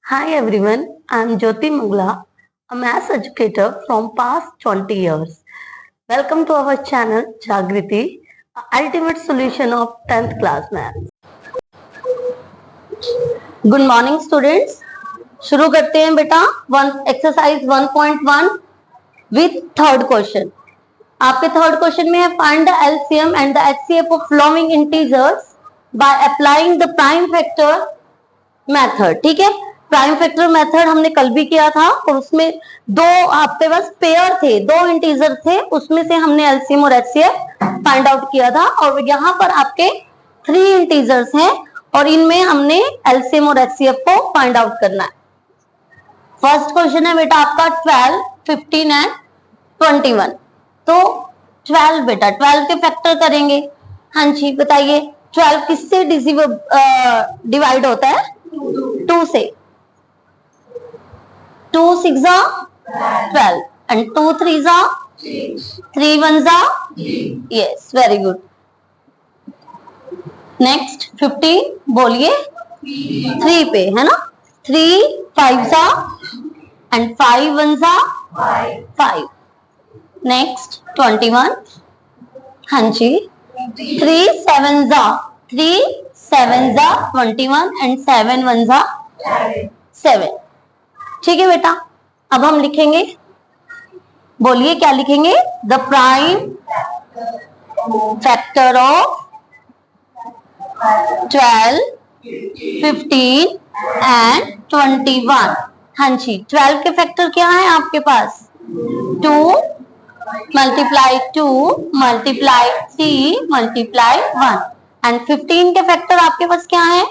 Hi everyone, I am Jyoti Mugla, a maths educator from past 20 years. Welcome to our channel Jagriti, ultimate solution of 10th class maths. Good morning students. शुरू करते हैं बेटा exercise 1.1 with third question. आपके third question में है find the LCM and the HCF of following integers by applying the prime factor method. ठीक है, prime factor method हमने कल भी किया था और उसमें दो आपके पास पेयर थे, दो इंटीजर थे, उसमें से हमने एलसीएम और एचसीएफ फाइंड आउट किया था. और यहाँ पर आपके 3 इंटीजर्स हैं और इनमें हमने एलसीएम और एचसीएफ को फाइंड आउट करना है. फर्स्ट क्वेश्चन है बेटा आपका 12, 15 एंड 21. तो 12 बेटा 12 के फैक्टर करेंगे. हाँ जी बताइए 12 किससे डिवाइड होता है? 2 से. 2 6 12 and 2 3 3 1 yes, very good. Next 15 बोलिए 3 पे है ना. 3 5 and 5 1 5. नेक्स्ट 21. हाँ जी 3 7 21 and 7 1 7. ठीक है बेटा, अब हम लिखेंगे, बोलिए क्या लिखेंगे? The prime factor of 12, 15 and 21. हाँ जी 12 के फैक्टर क्या है आपके पास? 2 मल्टीप्लाई 2 मल्टीप्लाई 3 मल्टीप्लाई 1. एंड 15 के फैक्टर आपके पास क्या है?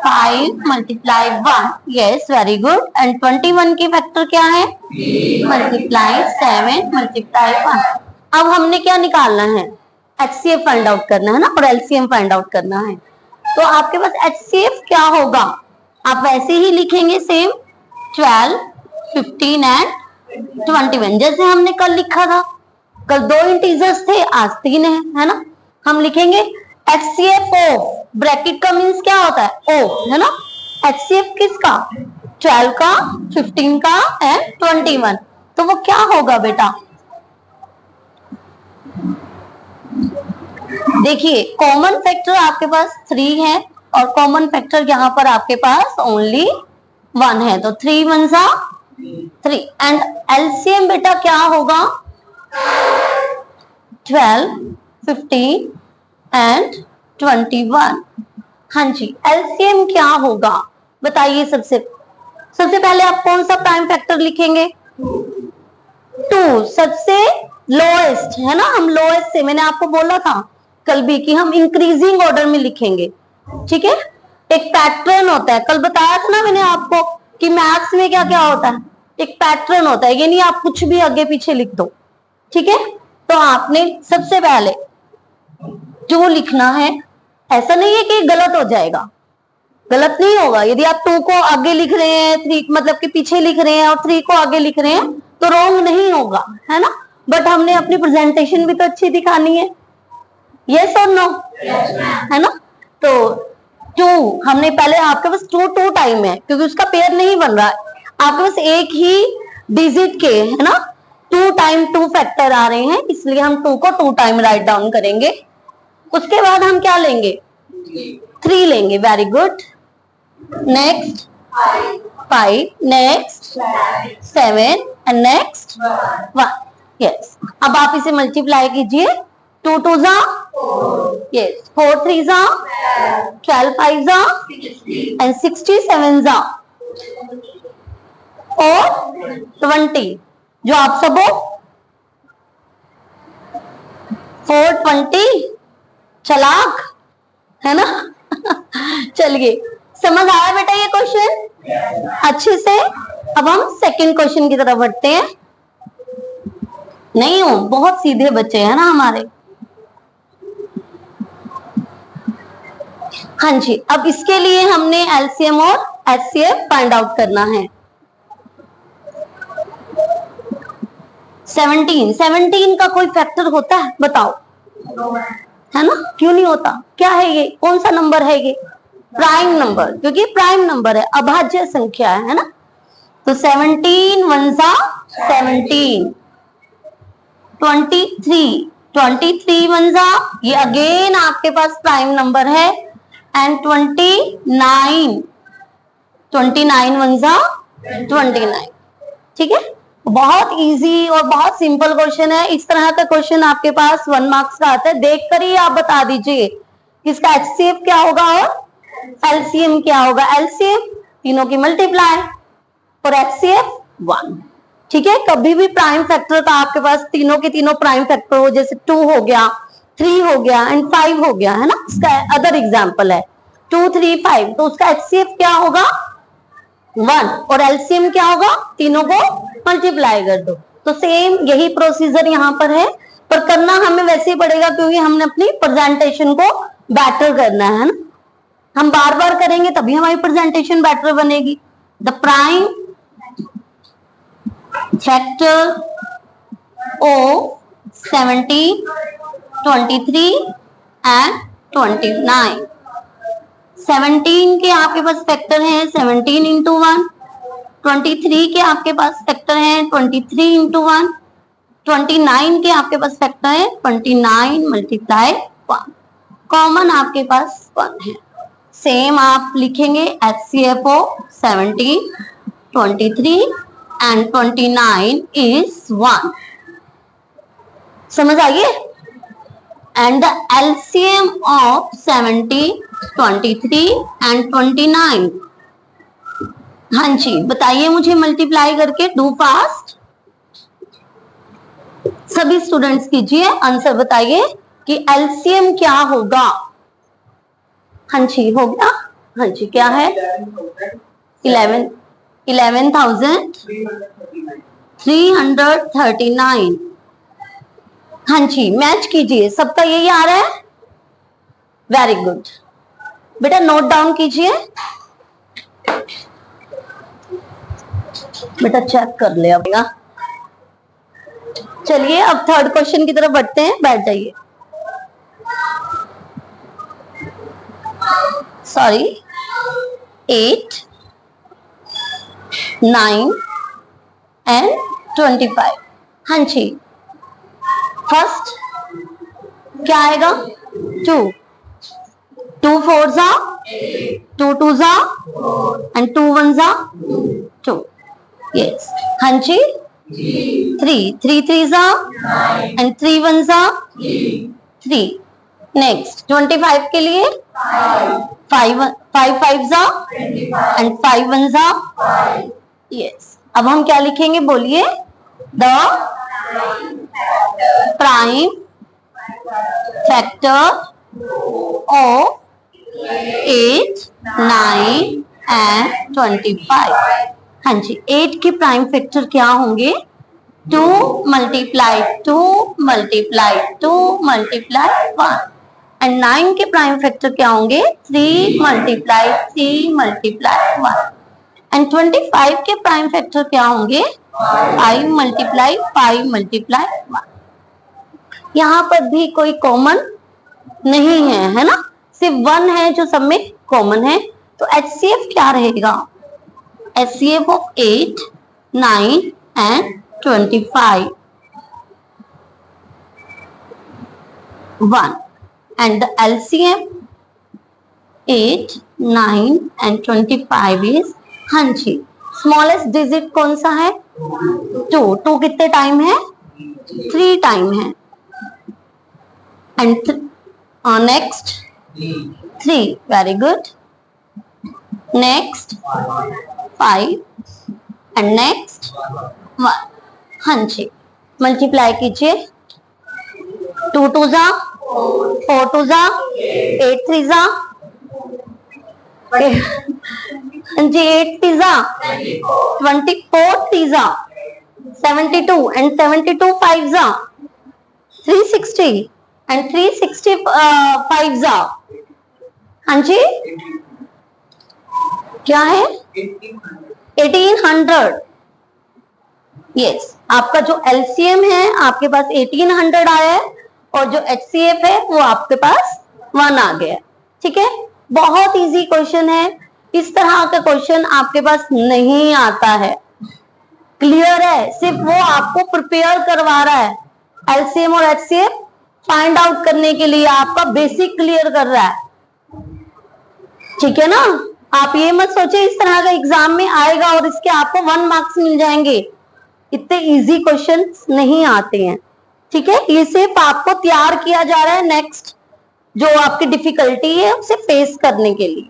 5 multiply 1. Yes very good. And 21 के फैक्टर क्या है? Multiply 7 multiply 1. अब हमने क्या निकालना है? एचसीएफ फाइंड आउट करना है ना और एलसीएम फाइंड आउट करना है. तो आपके पास एचसीएफ क्या होगा? आप वैसे ही लिखेंगे सेम 12, 15 एंड 21 जैसे हमने कल लिखा था. कल 2 इंटीजर्स थे, आज 3 है ना. हम लिखेंगे एचसीएफ ऑफ, ब्रैकेट का मीन्स क्या होता है? ओ है ना. एचसीएफ किसका? 12 का, 15 का एंड 21. तो वो क्या होगा बेटा? देखिए कॉमन फैक्टर आपके पास 3 है और कॉमन फैक्टर यहाँ पर आपके पास ओनली 1 है. तो 3 1 3. एंड एलसीएम बेटा क्या होगा? 12, 15 एंड 21. हाँ जी एलसीएम क्या होगा बताइए. सबसे पहले आप कौन सा प्राइम फैक्टर लिखेंगे? 2 सबसे लोएस्ट है ना. हम लोएस्ट से, मैंने आपको बोला था कल भी कि हम इंक्रीजिंग ऑर्डर में लिखेंगे. ठीक है, एक पैटर्न होता है. कल बताया था ना मैंने आपको कि मैथ्स में क्या क्या होता है? एक पैटर्न होता है, ये नहीं आप कुछ भी आगे पीछे लिख दो. ठीक है, तो आपने सबसे पहले जो लिखना है, ऐसा नहीं है कि गलत हो जाएगा, गलत नहीं होगा. यदि आप 2 को आगे लिख रहे हैं, 3 मतलब कि पीछे लिख रहे हैं और 3 को आगे लिख रहे हैं तो रॉन्ग नहीं होगा है ना. बट हमने अपनी प्रेजेंटेशन भी तो अच्छी दिखानी है. यस और नो? है ना. तो 2 हमने पहले, आपके पास 2 टाइम है क्योंकि उसका पेयर नहीं बन रहा है. आपके पास एक ही डिजिट के है ना 2 टाइम 2 फैक्टर आ रहे हैं, इसलिए हम 2 को 2 टाइम राइट डाउन करेंगे. उसके बाद हम क्या लेंगे? 3 लेंगे. Very good. Next 5, next 7 and next 1. Yes. अब आप इसे मल्टीप्लाई कीजिए. 2 2 यस, 4 3 12 5 एंड 67 और 20. जो आप सब 420 चलाक है ना. चलिए समझ आया बेटा ये क्वेश्चन अच्छे से. अब हम सेकंड क्वेश्चन की तरफ बढ़ते हैं. नहीं हो, बहुत सीधे बच्चे हैं ना हमारे. हाँ जी, अब इसके लिए हमने एलसीएम और एचसीएफ फाइंड आउट करना है. 17 का कोई फैक्टर होता है? बताओ. है ना, क्यों नहीं होता? क्या है ये? कौन सा नंबर है ये? प्राइम नंबर, क्योंकि प्राइम नंबर है, अभाज्य संख्या है ना। तो 17 वन जा 17, 23 वन जा, ये अगेन आपके पास प्राइम नंबर है, एंड 29 वन जा 29। ठीक है, बहुत इजी और बहुत सिंपल क्वेश्चन है। इस तरह का क्वेश्चन आपके पास 1 मार्क्स का आता है, देखकर ही आप बता दीजिए इसका एचसीएफ क्या होगा और एलसीएम क्या होगा। एलसीएम तीनों की मल्टीप्लाई और एचसीएफ 1। ठीक है, कभी भी प्राइम फैक्टर का आपके पास तीनों के तीनों प्राइम फैक्टर हो, जैसे 2 हो गया, 3 हो गया एंड 5 हो गया, है ना। इसका अदर एग्जांपल है 2, 3, 5, तो उसका एचसीएफ क्या होगा 1 और एलसीएम क्या होगा, तीनों को मल्टीप्लाई कर दो। तो सेम यही प्रोसीजर यहाँ पर है, पर करना हमें वैसे ही पड़ेगा क्योंकि हमने अपनी प्रेजेंटेशन को बेटर करना है ना। हम बार बार करेंगे तभी हमारी प्रेजेंटेशन बेटर बनेगी। The prime factor of 70, 23 and 29। 17 के आपके पास फैक्टर है 17 इंटू 1, 23 के आपके पास फैक्टर है 23 इंटू 1, 29 के आपके पास फैक्टर है 29 मल्टीप्लाई 1। कॉमन आपके पास 1 है। सेम आप लिखेंगे HCFO 17, 23 एंड 29 इज 1। समझ आइए। And the LCM of 70, 23 and 29। हाँ जी, बताइए मुझे मल्टीप्लाई करके, डू फास्ट। सभी स्टूडेंट्स कीजिए, आंसर बताइए कि एलसीएम क्या होगा। हाँ जी, हो गया। हाँ जी, क्या है 11,339। हाँ जी, मैच कीजिए, सबका यही आ रहा है। वेरी गुड बेटा, नोट डाउन कीजिए। बेटा चेक कर ले अब। चलिए अब थर्ड क्वेश्चन की तरफ बढ़ते हैं, बैठ जाइए। Sorry, 8, 9 and 25। हाँ जी, फर्स्ट क्या आएगा 2, 2 4 जा 2 2 जा एंड 2 1 जा 2। यस, हाँ जी 3 3 3 जा एंड 3 1 जा 3। नेक्स्ट 25 के लिए 5 5 जा एंड 5 1 जा। यस, अब हम क्या लिखेंगे बोलिए। The prime factor of 8, 9 and 25। हाँ जी, 8 के प्राइम फैक्टर क्या होंगे 2 मल्टीप्लाई 2 मल्टीप्लाई 2 मल्टीप्लाई 1 एंड 9 के प्राइम फैक्टर क्या होंगे 3 मल्टीप्लाई 3 मल्टीप्लाई 1 एंड 25 के प्राइम फैक्टर क्या होंगे 5 मल्टीप्लाई 5 मल्टीप्लाई 1। यहाँ पर भी कोई कॉमन नहीं है, है ना, सिर्फ 1 है जो सब में कॉमन है। तो HCF क्या रहेगा, HCF of 8, 9 and 25 1 and the LCM 8, 9 and 25 is, हाँ जी, स्मॉलेस्ट डिजिट कौन सा है 2। 2 कितने टाइम है 3 टाइम है and next 3। Very good. Next 5 and next 1। हाँ जी, मल्टीप्लाई कीजिए 2 2 जा 4 2 जा 8 3 जा जी 8 3 जा 24 3 जा 72 एंड 72 5 जा 360 एंड 365 जा। हाँ जी, क्या है 1800। यस, आपका जो एलसीएम है आपके पास 1800 आया है और जो HCF है वो आपके पास 1 आ गया। ठीक है, बहुत इजी क्वेश्चन है, इस तरह का क्वेश्चन आपके पास नहीं आता है। क्लियर है? सिर्फ वो आपको प्रिपेयर करवा रहा है, एलसीएम और एचसीएफ फाइंड आउट करने के लिए आपका बेसिक क्लियर कर रहा है। ठीक है ना? आप ये मत सोचे इस तरह का एग्जाम में आएगा और इसके आपको 1 मार्क्स मिल जाएंगे, इतने इजी क्वेश्चन नहीं आते हैं। ठीक है, ये सिर्फ आपको तैयार किया जा रहा है नेक्स्ट जो आपकी डिफिकल्टी है उसे फेस करने के लिए।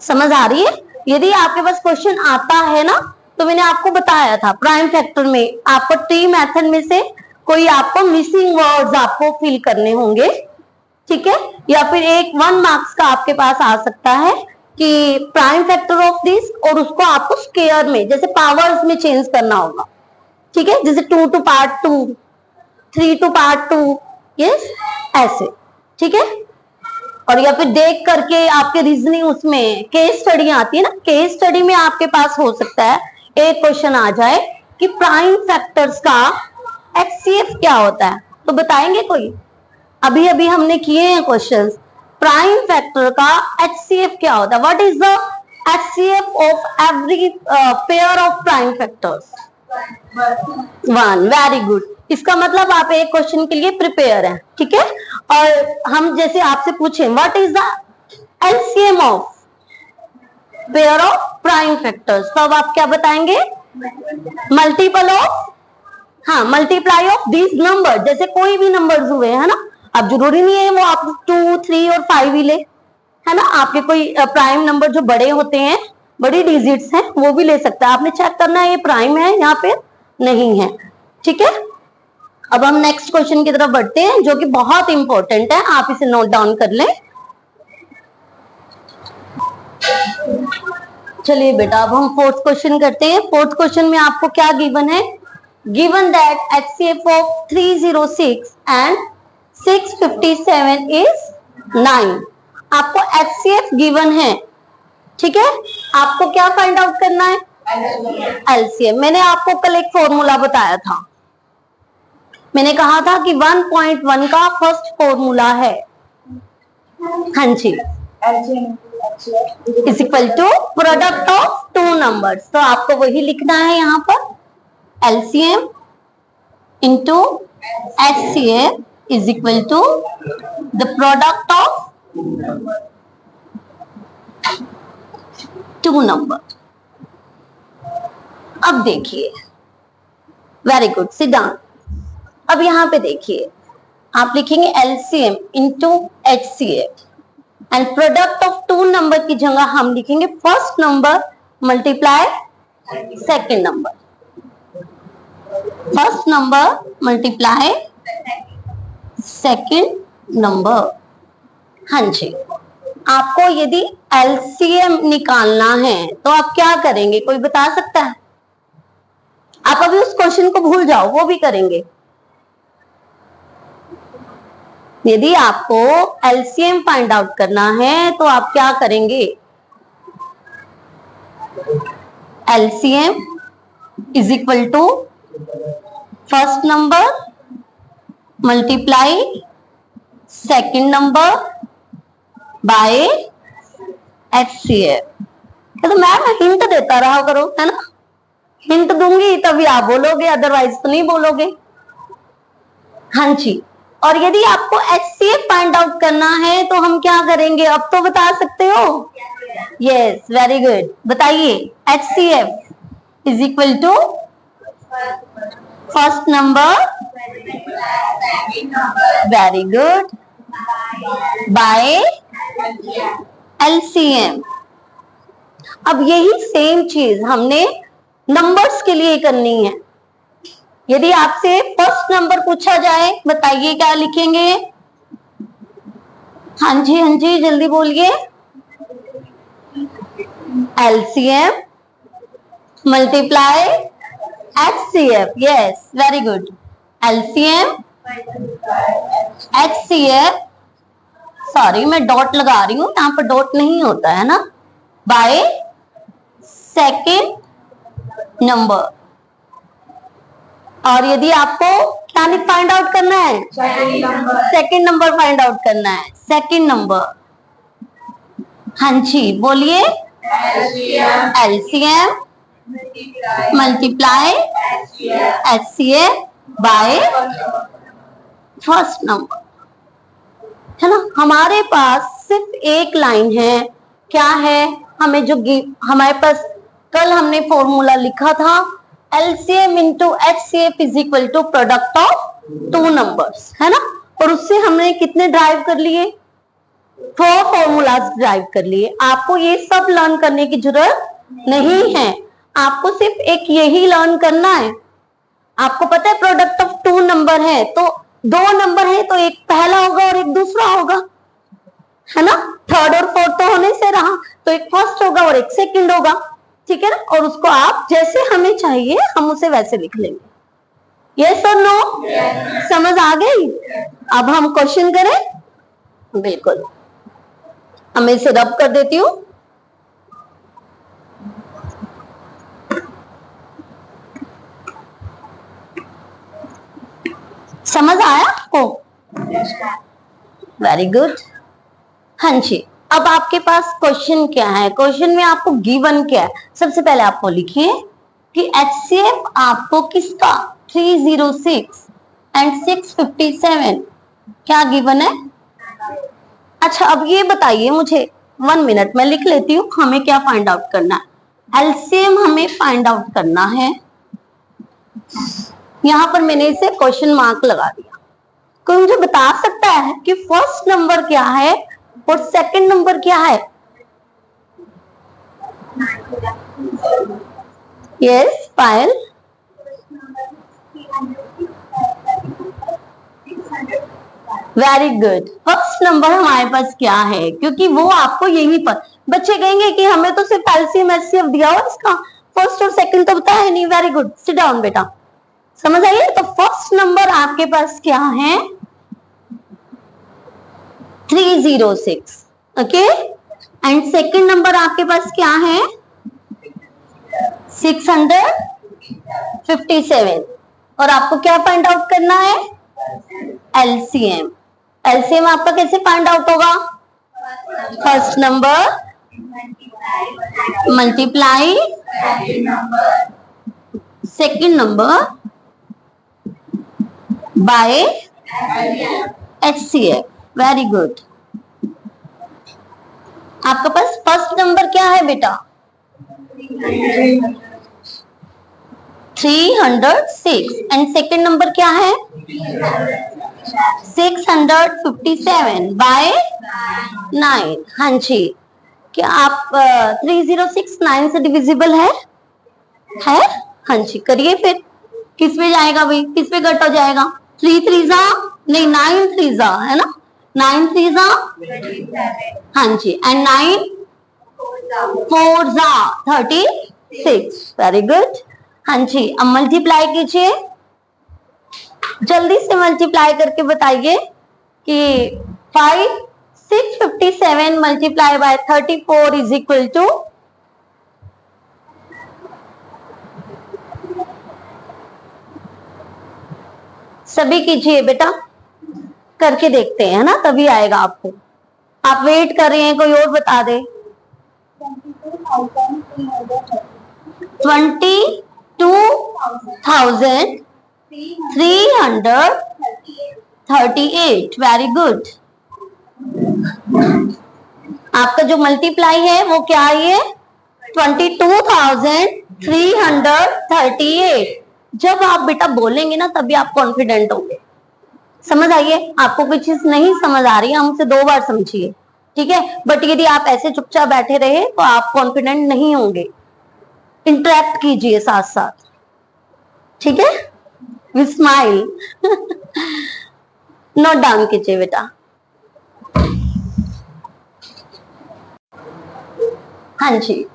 समझ आ रही है? यदि आपके पास क्वेश्चन आता है ना, तो मैंने आपको बताया था प्राइम फैक्टर में आपको ट्री मेथड में से कोई आपको मिसिंग वर्ड्स आपको फिल करने होंगे। ठीक है, या फिर एक 1 मार्क्स का आपके पास आ सकता है कि प्राइम फैक्टर ऑफ दिस, और उसको आपको स्क्वायर में जैसे पावर्स में चेंज करना होगा। ठीक है, जैसे 2 to part 2, 3 to part 2, yes ऐसे। ठीक है, और या फिर देख करके आपके रीजनिंग उसमें केस स्टडी आती है ना, केस स्टडी में आपके पास हो सकता है एक क्वेश्चन आ जाए कि प्राइम फैक्टर्स का एचसीएफ क्या होता है, तो बताएंगे कोई? अभी अभी हमने किए हैं क्वेश्चंस, प्राइम फैक्टर का एचसीएफ क्या होता है? What is the HCF of every pair of prime factors? 1। Very good. इसका मतलब आप एक क्वेश्चन के लिए प्रिपेयर हैं। ठीक है, और हम जैसे आपसे पूछें what is the LCM of pair of prime factors, तो अब आप क्या बताएंगे? मल्टीपल ऑफ, हाँ मल्टीप्लाई ऑफ दिस नंबर, जैसे कोई भी नंबर्स हुए है ना, अब जरूरी नहीं है वो आप 2, 3 और 5 ही ले, है ना, आपके कोई प्राइम नंबर जो बड़े होते हैं, बड़ी डिजिट्स हैं, वो भी ले सकता है। आपने चेक करना है ये प्राइम है यहाँ पे नहीं है। ठीक है, अब हम नेक्स्ट क्वेश्चन की तरफ बढ़ते हैं जो कि बहुत इंपॉर्टेंट है, आप इसे नोट डाउन कर लें। चलिए बेटा, अब हम 4th क्वेश्चन करते हैं। 4th क्वेश्चन में आपको क्या गिवन है? Given that HCF of 306 and 657 is 9। आपको एचसीएफ गिवन है। ठीक है, आपको क्या फाइंड आउट करना है? एलसीएम। मैंने आपको कल एक फॉर्मूला बताया था, मैंने कहा था कि 1.1 का फर्स्ट फॉर्मूला है, हाँ जी, is equal to product of 2 numbers. तो आपको वही लिखना है यहाँ पर, LCM into HCF is equal to the product of 2 number. अब देखिए, वेरी गुड, सिट डाउन। अब यहाँ पे देखिए, आप लिखेंगे LCM into HCF and product of 2 number की जगह हम लिखेंगे first number multiply second number, first number multiply second number. हाँ जी, आपको यदि एलसीएम निकालना है तो आप क्या करेंगे, कोई बता सकता है? आप अभी उस क्वेश्चन को भूल जाओ, वो भी करेंगे। यदि आपको एलसीएम फाइंड आउट करना है तो आप क्या करेंगे? LCM is equal to first number multiply second number by HCF. तो मैम हिंट देता रहा करो, है ना, हिंट दूंगी तभी आप बोलोगे, अदरवाइज तो नहीं बोलोगे। हाँ जी, और यदि आपको एचसीएफ फाइंड आउट करना है तो हम क्या करेंगे, अब तो बता सकते हो? यस, वेरी गुड, बताइए। HCF is equal to first number, very good, by LCM. अब यही सेम चीज हमने नंबर्स के लिए करनी है। यदि आपसे फर्स्ट नंबर पूछा जाए, बताइए क्या लिखेंगे? हाँ जी, जल्दी बोलिए। LCM multiply HCF, yes, very good. LCM HCF, sorry मैं डॉट लगा रही हूं, यहाँ पर डॉट नहीं होता है ना, बाय सेकेंड नंबर। और यदि आपको क्या फाइंड आउट करना है? सेकेंड नंबर फाइंड आउट करना है, सेकेंड नंबर। हाँ जी बोलिए। LCM multiply HCF by first number, है ना। हमारे पास सिर्फ एक लाइन है, क्या है, हमें जो हमारे पास कल हमने फॉर्मूला लिखा था, LCM into HCF is equal to product of two numbers, है ना। और उससे हमने कितने ड्राइव कर लिए, 4 फॉर्मूलाज ड्राइव कर लिए। आपको ये सब लर्न करने की जरूरत नहीं है, आपको सिर्फ एक यही लर्न करना है। आपको पता है प्रोडक्ट ऑफ टू नंबर है, तो 2 नंबर है तो एक पहला होगा और एक दूसरा होगा, है ना। थर्ड और फोर्थ तो होने से रहा, तो एक फर्स्ट होगा और एक सेकंड होगा, ठीक है ना। और उसको आप जैसे हमें चाहिए हम उसे वैसे लिख लेंगे। यस और नो? समझ आ गई? अब हम क्वेश्चन करें। बिल्कुल, मैं इसे रब कर देती हूँ। समझ आया आपको? Very good. हाँ जी, अब आपके पास क्वेश्चन क्या है, क्वेश्चन में आपको गिवन क्या है। सबसे पहले आपको लिखिए कि एचसीएफ आपको किसका 306 एंड 657 क्या गिवन है। अच्छा, अब ये बताइए मुझे, 1 मिनट में लिख लेती हूँ, हमें क्या फाइंड आउट करना है। एलसीएम हमें फाइंड आउट करना है। यहां पर मैंने इसे क्वेश्चन मार्क लगा दिया। कोई मुझे बता सकता है कि फर्स्ट नंबर क्या है और सेकंड नंबर क्या है? Yes Payal. Very good. First number हमारे पास क्या है, क्योंकि वो आपको यही पर, बच्चे कहेंगे कि हमें तो सिर्फ एलसीएम एचसीएफ दिया हो, इसका फर्स्ट और सेकंड तो बताया नहीं। वेरी गुड, सिट डाउन बेटा। समझ आइए। तो फर्स्ट नंबर आपके पास क्या है, 306, ओके। एंड सेकंड नंबर आपके पास क्या है, 657। और आपको क्या फाइंड आउट करना है, एलसीएम। एलसीएम आपका कैसे फाइंड आउट होगा, first number multiply second number by HCF. Very good. आपके पास फर्स्ट नंबर क्या है बेटा, 306 एंड सेकंड नंबर क्या है, 657 बाय 9। हाँ जी, क्या आप 306 9 से डिविजिबल है? हाँ जी, करिए फिर। किस पे जाएगा भाई, किस पे कट हो जाएगा, 3 3 जा नहीं 9 3 जा, है ना। 9 3 जा, हाँ जी, एंड 9 4 जा 36। Very good. हाँ जी, अब मल्टीप्लाई कीजिए, जल्दी से मल्टीप्लाई करके बताइए कि 657 multiply by 34 is equal to, सभी कीजिए बेटा, करके देखते हैं, है ना, तभी आएगा आपको। आप वेट कर रहे हैं, कोई और बता दे। 22,338। Very good. आपका जो मल्टीप्लाई है वो क्या है, ये 22,338। जब आप बेटा बोलेंगे ना तभी आप कॉन्फिडेंट होंगे। समझ आइए। आपको कोई चीज नहीं समझ आ रही है, हमसे 2 बार समझिए, ठीक है। बट यदि आप ऐसे चुपचाप बैठे रहे तो आप कॉन्फिडेंट नहीं होंगे। इंटरेक्ट कीजिए साथ साथ, ठीक है, विद स्माइल। नोट डाउन कीजिए बेटा। हाँ जी,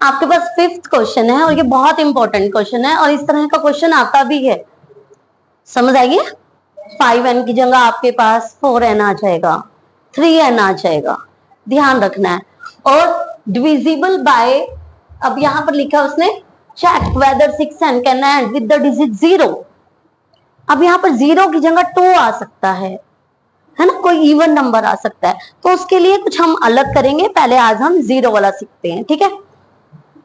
आपके पास 5th क्वेश्चन है और ये बहुत इंपॉर्टेंट क्वेश्चन है और इस तरह का क्वेश्चन आता भी है। समझ आइए। 5n की जगह आपके पास 4n आ जाएगा, 3n आ जाएगा, ध्यान रखना है। और डिविजिबल बाय, अब यहां पर लिखा उसने check whether 6n can end with the digit 0। अब यहां पर 0 की जगह 2 आ सकता है, है ना, कोई इवन नंबर आ सकता है, तो उसके लिए कुछ हम अलग करेंगे। पहले आज हम जीरो वाला सीखते हैं, ठीक है।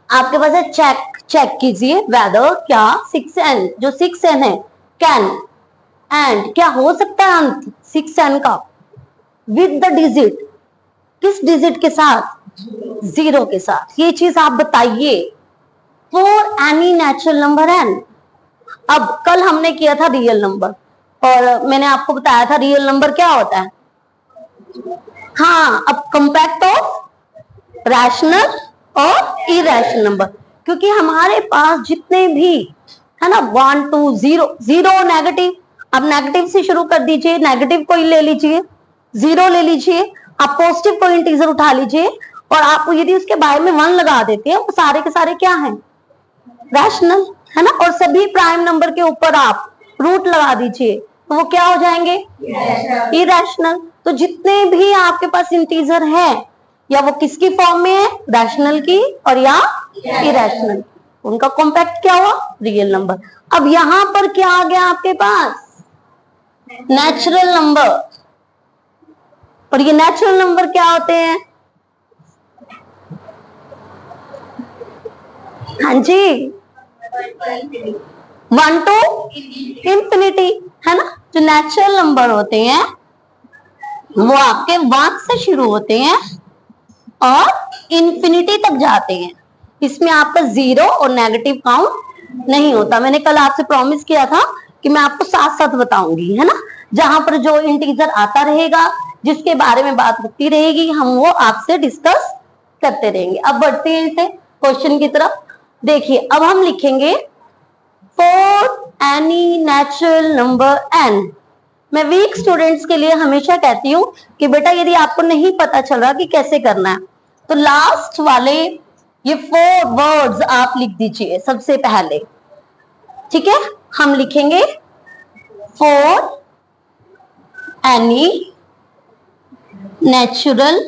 आपके पास है चेक, चेक कीजिए वेदर क्या 6n, जो 6n है, कैन एंड क्या हो सकता है अंत 6n का विद द डिजिट, किस डिजिट के साथ, जीरो के साथ। ये चीज आप बताइए for any natural number n। अब कल हमने किया था रियल नंबर, और मैंने आपको बताया था रियल नंबर क्या होता है। हाँ, अब कंपैक्ट ऑफ रैशनल और इरेशनल नंबर, क्योंकि हमारे पास जितने भी है ना 1 2 0 0 नेगेटिव, अब नेगेटिव से शुरू कर दीजिए, नेगेटिव कोई ले लीजिए, जीरो ले लीजिए, आप पॉजिटिव कोई इंटीजर उठा लीजिए, और आप यदि उसके बारे में 1 लगा देते हैं, वो सारे के सारे क्या हैं, रैशनल, है ना। और सभी प्राइम नंबर के ऊपर आप रूट लगा दीजिए, तो वो क्या हो जाएंगे, इरेशनल। तो जितने भी आपके पास इंटीजर है, या वो किसकी फॉर्म में है, रैशनल की और या इरेशनल, उनका कॉम्पैक्ट क्या हुआ, रियल नंबर। अब यहां पर क्या आ गया आपके पास, नेचुरल नंबर। और ये नेचुरल नंबर क्या होते हैं, हाँ जी, 1 to इंफिनिटी, है ना। जो नेचुरल नंबर होते हैं वो आपके 1 से शुरू होते हैं और इंफिनिटी तक जाते हैं। इसमें आपका जीरो और नेगेटिव काउंट नहीं होता। मैंने कल आपसे प्रॉमिस किया था कि मैं आपको साथ साथ बताऊंगी, है ना। जहां पर जो इंटीजर आता रहेगा, जिसके बारे में बात होती रहेगी, हम वो आपसे डिस्कस करते रहेंगे। अब बढ़ते हैं इसे क्वेश्चन की तरफ। देखिए, अब हम लिखेंगे for any natural number n। मैं वीक स्टूडेंट्स के लिए हमेशा कहती हूँ कि बेटा यदि आपको नहीं पता चल रहा कि कैसे करना है, तो लास्ट वाले ये 4 वर्ड्स आप लिख दीजिए सबसे पहले, ठीक है। हम लिखेंगे for any natural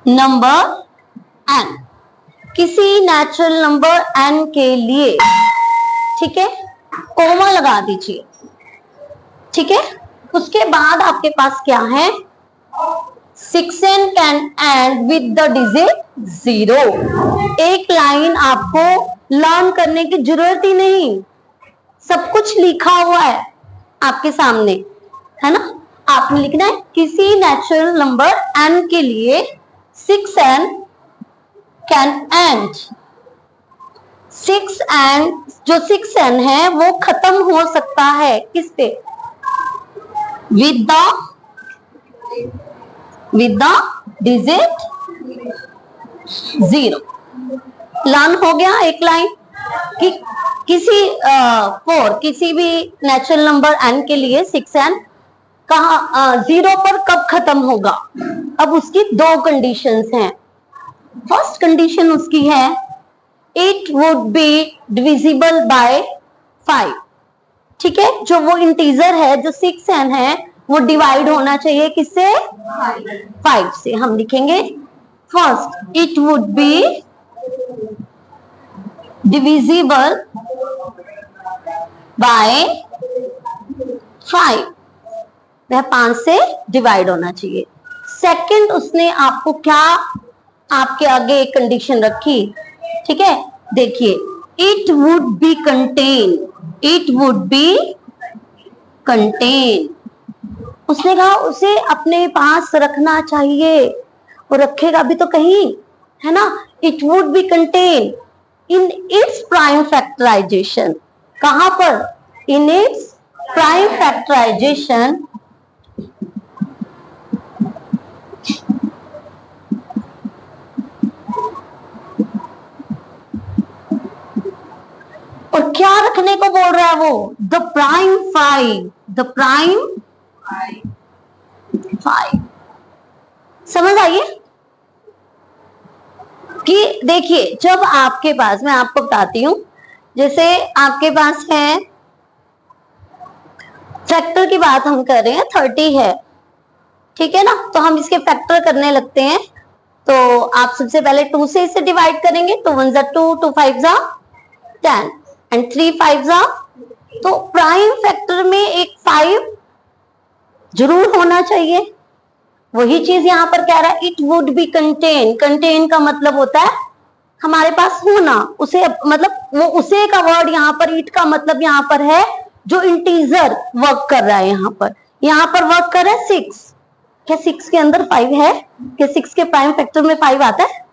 number n, किसी नेचुरल नंबर n के लिए, ठीक है, कोमा लगा दीजिए, ठीक है। उसके बाद आपके पास क्या है, 6n can end with the digit 0। एक लाइन आपको लर्न करने की जरूरत ही नहीं, सब कुछ लिखा हुआ है आपके सामने, है ना। आपने लिखना है किसी नेचुरल नंबर n के लिए 6n कैन एंड, 6n, जो 6n है वो खत्म हो सकता है किस पे, विद द डिजिट 0। लर्न हो गया एक लाइन कि किसी भी नेचुरल नंबर n के लिए 6n कहा 0 पर कब खत्म होगा। अब उसकी 2 कंडीशंस हैं। फर्स्ट कंडीशन उसकी है it would be divisible by 5, ठीक है। जो वो इंटीजर है जो 6n है वो डिवाइड होना चाहिए किससे, 5 से। हम लिखेंगे first it would be divisible by 5, वह 5 से डिवाइड होना चाहिए। सेकंड उसने आपको क्या आपके आगे एक कंडीशन रखी, ठीक है। देखिए it would be contain, it would be contain, उसने कहा उसे अपने पास रखना चाहिए, वो रखेगा भी तो कहीं, है ना। It would be contain in its prime factorization, कहां पर, इन इट्स प्राइम फैक्टराइजेशन और क्या रखने को बोल रहा है वो, द प्राइम 5, द प्राइम 5। समझ आइए कि देखिए जब आपके पास, मैं आपको बताती हूं, जैसे आपके पास है फैक्टर की बात हम कर रहे हैं, 30 है, ठीक है ना। तो हम इसके फैक्टर करने लगते हैं, तो आप सबसे पहले 2 से इसे डिवाइड करेंगे, तो 1 2 2 5 10 एंड 3 5 तो प्राइम फैक्टर में एक 5 जरूर होना चाहिए। वही चीज यहाँ पर कह रहा है, it would be contain. Contain का मतलब होता है हमारे पास होना, उसे मतलब वो उसे का वर्ड यहाँ पर, इट का मतलब यहाँ पर है जो इंटीजर वर्क कर रहा है। यहाँ पर वर्क कर रहा है 6। क्या 6 के अंदर 5 है? क्या 6 के प्राइम फैक्टर में 5 आता है?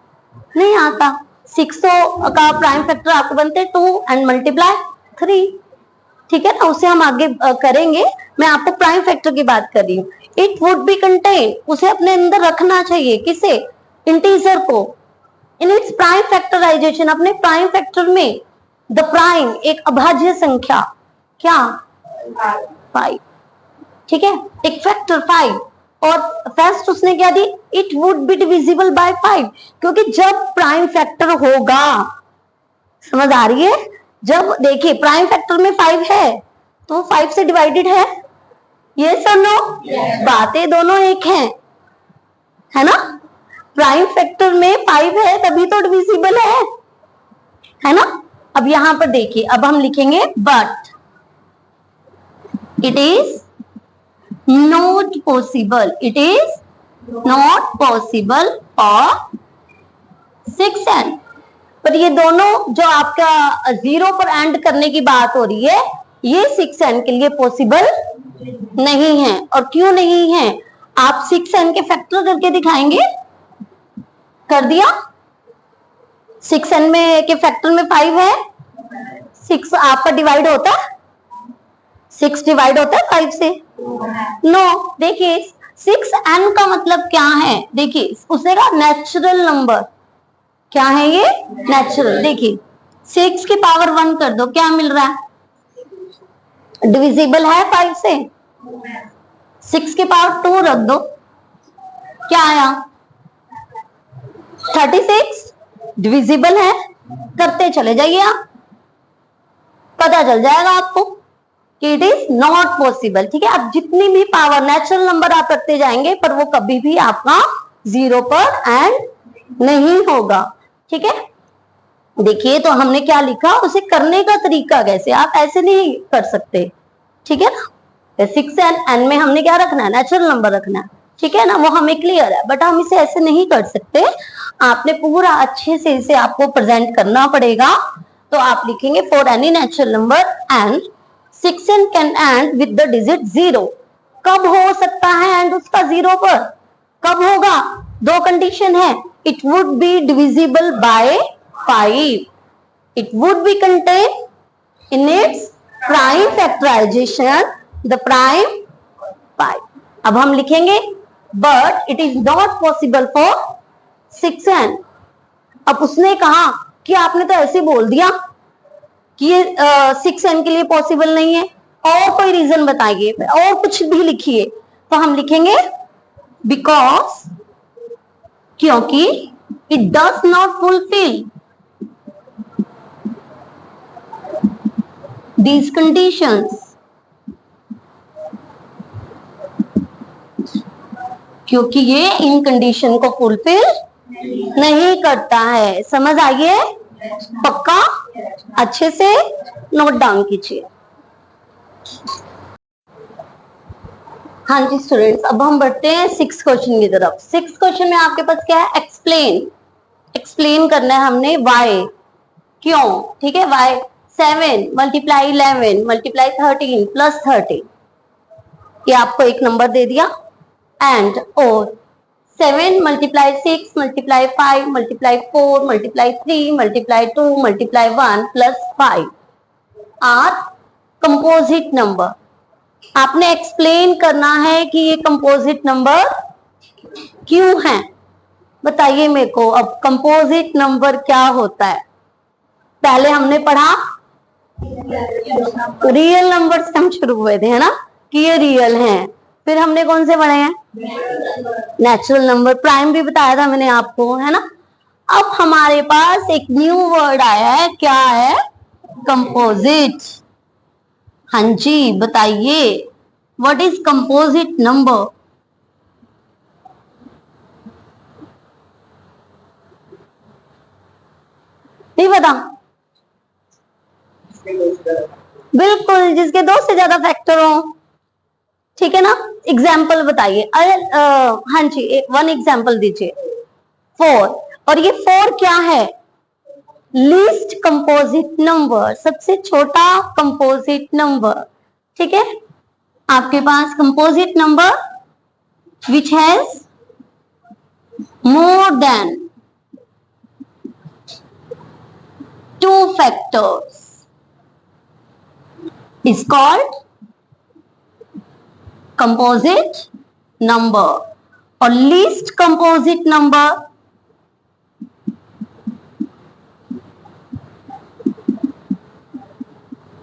नहीं आता। 6 का प्राइम फैक्टर आपको बनते हैं 2 एंड मल्टीप्लाई 3। ठीक है ना, उसे हम आगे करेंगे। मैं आपको प्राइम फैक्टर की बात कर रही हूँ। इट वुड बी कंटेन, उसे अपने अंदर रखना चाहिए। किसे? इंटीजर को। इन इट्स प्राइम फैक्टराइजेशन, अपने प्राइम फैक्टर में। द प्राइम एक अभाज्य संख्या, क्या? 5। ठीक है, एक फैक्टर 5। और फर्स्ट उसने क्या दी? It would be divisible by 5, क्योंकि जब प्राइम फैक्टर होगा, समझ आ रही है? जब देखिए प्राइम फैक्टर में 5 है तो 5 से डिवाइडेड है, ये सुनो, बातें दोनों एक हैं, है ना? प्राइम फैक्टर में 5 है तभी तो डिविजिबल है ना? अब यहां पर देखिए, अब हम लिखेंगे but it is not possible, it is not possible for 6n। पर ये दोनों जो आपका 0 पर एंड करने की बात हो रही है, ये 6n के लिए पॉसिबल नहीं है। और क्यों नहीं है? आप 6n के फैक्टर करके दिखाएंगे? कर दिया। 6n में के फैक्टर में 5 है, 6 आपका डिवाइड होता है, 6 डिवाइड होता है 5 से? नो। देखिए 6n का मतलब क्या है? देखिए उसे का नेचुरल नंबर, क्या है ये? नेचुरल। देखिए 6 की पावर 1 कर दो, क्या मिल रहा है? डिविजिबल है 5 से। 6 की पावर 2 रख दो, क्या आया? 36। डिविजिबल है, करते चले जाइए आप, पता चल जाएगा आपको कि इट इज नॉट पॉसिबल। ठीक है, आप जितनी भी पावर नेचुरल नंबर आप रखते जाएंगे पर वो कभी भी आपका 0 पर एंड नहीं होगा। ठीक है, देखिए तो हमने क्या लिखा, उसे करने का तरीका कैसे, आप ऐसे नहीं कर सकते। ठीक है ना, 6 एन में हमने क्या रखना है? नेचुरल नंबर रखना है। ठीक है ना, वो हमें क्लियर है, बट हम इसे ऐसे नहीं कर सकते। आपने पूरा अच्छे से इसे आपको प्रेजेंट करना पड़ेगा। तो आप लिखेंगे for any natural number and 6n can end with the digit 0। कब हो सकता है एंड उसका 0 पर? कब होगा? दो कंडीशन है, it would be divisible by 5, it would be contained in its prime factorization the prime 5। अब हम लिखेंगे but it is not possible for 6n। अब उसने कहा कि आपने तो ऐसे बोल दिया कि ये 6n के लिए पॉसिबल नहीं है, और कोई रीजन बताइए, और कुछ भी लिखिए। तो हम लिखेंगे बिकॉज, क्योंकि it does not fulfil these conditions, क्योंकि ये इन कंडीशन को फुलफिल नहीं करता है। समझ आइए? पक्का? अच्छे से नोट डाउन कीजिए। हाँ जी स्टूडेंट्स, अब हम बढ़ते हैं 6 क्वेश्चन की तरफ। 6 क्वेश्चन में आपके पास क्या है? एक्सप्लेन। एक्सप्लेन करना है हमने वाई, क्यों। ठीक है, वाई 7 मल्टीप्लाई 11 मल्टीप्लाई 13 प्लस 30, ये आपको एक नंबर दे दिया। एंड और 7 multiply 6 multiply 5 multiply 4 multiply 3 multiply 2 multiply 1 plus 5 are composite number. आपने एक्सप्लेन करना है कि ये कंपोजिट नंबर क्यों है, बताइए मेरे को। अब कंपोजिट नंबर क्या होता है? पहले हमने पढ़ा रियल नंबर से हम शुरू हुए थे, है ना, कि ये रियल हैं। फिर हमने कौन से पढ़े हैं? Natural number. प्राइम भी बताया था मैंने आपको, है ना। अब हमारे पास एक न्यू वर्ड आया है, क्या है? कंपोजिट। हाँ जी बताइए, व्हाट इज कंपोजिट नंबर? नहीं पता? बिल्कुल, जिसके 2 से ज्यादा फैक्टर हो। ठीक है ना। एग्जाम्पल बताइए। हाँ जी, वन एग्जाम्पल दीजिए। 4, और ये 4 क्या है? लीस्ट कंपोजिट नंबर, सबसे छोटा कंपोजिट नंबर। ठीक है, आपके पास composite number which has more than 2 factors is called composite number, और least composite number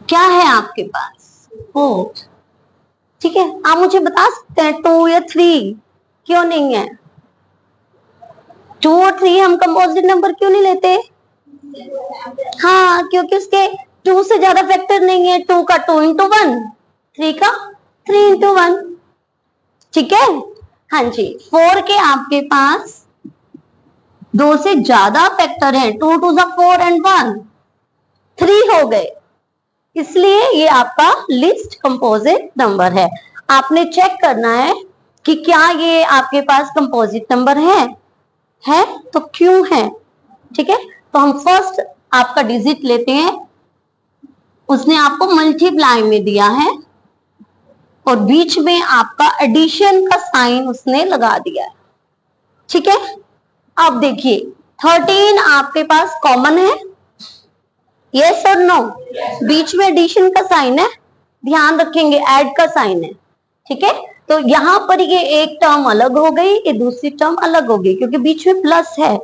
क्या है आपके पास? 4। ठीक है, आप मुझे बता सकते हैं 2 या 3 क्यों नहीं है? 2 और 3 हम कंपोजिट नंबर क्यों नहीं लेते? हाँ, क्योंकि उसके 2 से ज्यादा फैक्टर नहीं है। 2 का 2 इंटू 1, 3 का 3 इंटू 1। ठीक है, हाँ जी। 4 के आपके पास 2 से ज्यादा फैक्टर है। 2 टू द 4 एंड 1 3 हो गए, इसलिए ये आपका लिस्ट कंपोजिट नंबर है। आपने चेक करना है कि क्या ये आपके पास कंपोजिट नंबर है तो क्यों है। ठीक है, तो हम फर्स्ट आपका डिजिट लेते हैं, उसने आपको मल्टीप्लाई में दिया है और बीच में आपका एडिशन का साइन उसने लगा दिया है। ठीक है, अब देखिए 13 आपके पास कॉमन है, यस और नो? बीच में एडिशन का साइन है, ध्यान रखेंगे ऐड का साइन है। ठीक है, तो यहां पर ये एक टर्म अलग हो गई, ये दूसरी टर्म अलग हो गई, क्योंकि बीच में प्लस है,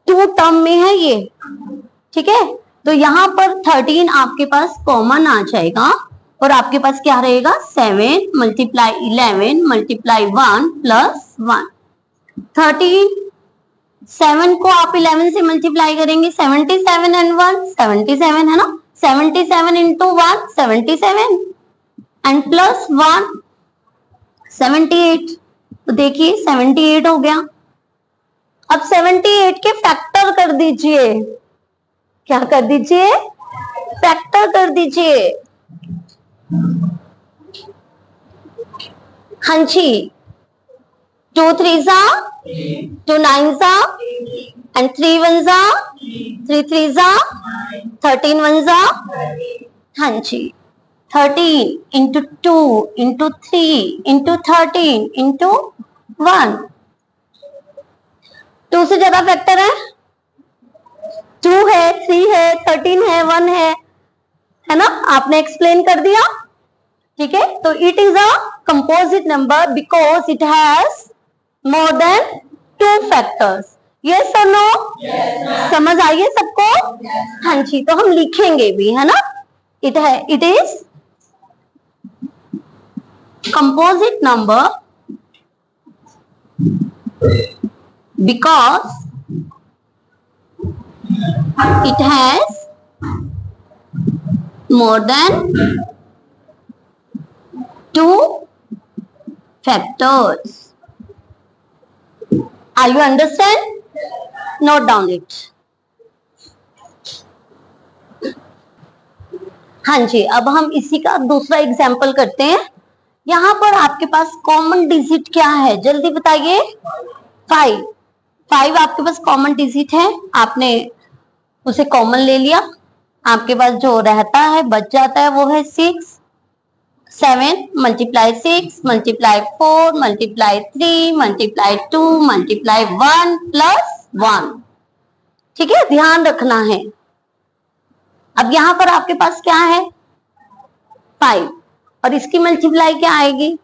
2 टर्म में है ये। ठीक है, तो यहाँ पर 13 आपके पास कॉमन आ जाएगा और आपके पास क्या रहेगा? 7 मल्टीप्लाई 11 मल्टीप्लाई 1 प्लस 1। 13 7 को आप 11 से मल्टीप्लाई करेंगे, 77 एंड 1 77 है ना। 77 इंटू 1 77 एंड प्लस 1 78। तो देखिए 78 हो गया। अब 78 के फैक्टर कर दीजिए। क्या कर दीजिए? फैक्टर कर दीजिए। हाँ जी, 2 3 सा 2 9 सा and 3 1 सा 3 3 सा 13 1 सा। हाँ जी, 13 इंटू 2 इंटू 3 इंटू 13 इंटू 1। 2 से ज्यादा फैक्टर है? 2 है, 3 है, 13 है, 1 है ना। आपने एक्सप्लेन कर दिया। ठीक है, तो it is a composite number because it has more than 2 factors. Yes और नो? समझ आइए सबको? हाँ जी, तो हम लिखेंगे भी, है ना। It is composite number because it has more than 2 factors. Are you understand? Note down it. हाँ जी, अब हम इसी का दूसरा एग्जाम्पल करते हैं। यहाँ पर आपके पास कॉमन डिजिट क्या है? जल्दी बताइए। 5 आपके पास कॉमन डिजिट है, आपने उसे कॉमन ले लिया। आपके पास जो रहता है बच जाता है वो है 6। 7 multiply 6 multiply 4 multiply 3 multiply 2 multiply 1 plus 1। ठीक है, ध्यान रखना है। अब यहां पर आपके पास क्या है? 5, और इसकी मल्टीप्लाई क्या आएगी?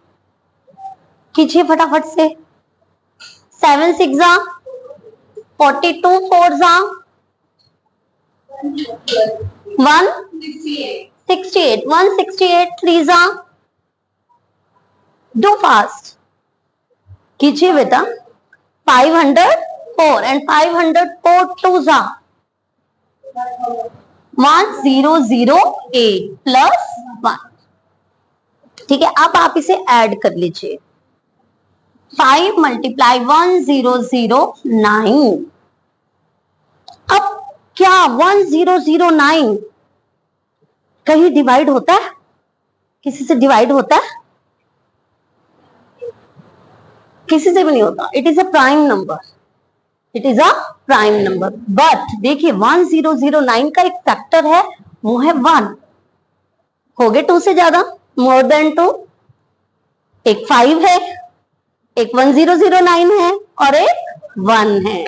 कीजिए फटाफट से। 7 6 जा 42, 4 जा 168, 168 3 जा। डू फास्ट कीजिए बेटा। 504 एंड 504 2 जा 1008 प्लस 1। ठीक है, अब आप इसे ऐड कर लीजिए। 5 मल्टीप्लाई 1009। अब क्या 1009 कहीं डिवाइड होता है? किसी से डिवाइड होता है? किसी से भी नहीं होता। It is a prime number, it is a prime number. But देखिए 1009 का एक फैक्टर है, वो है 1। हो गए 2 से ज्यादा, मोर देन 2। एक 5 है, एक 1009 है और एक 1 है।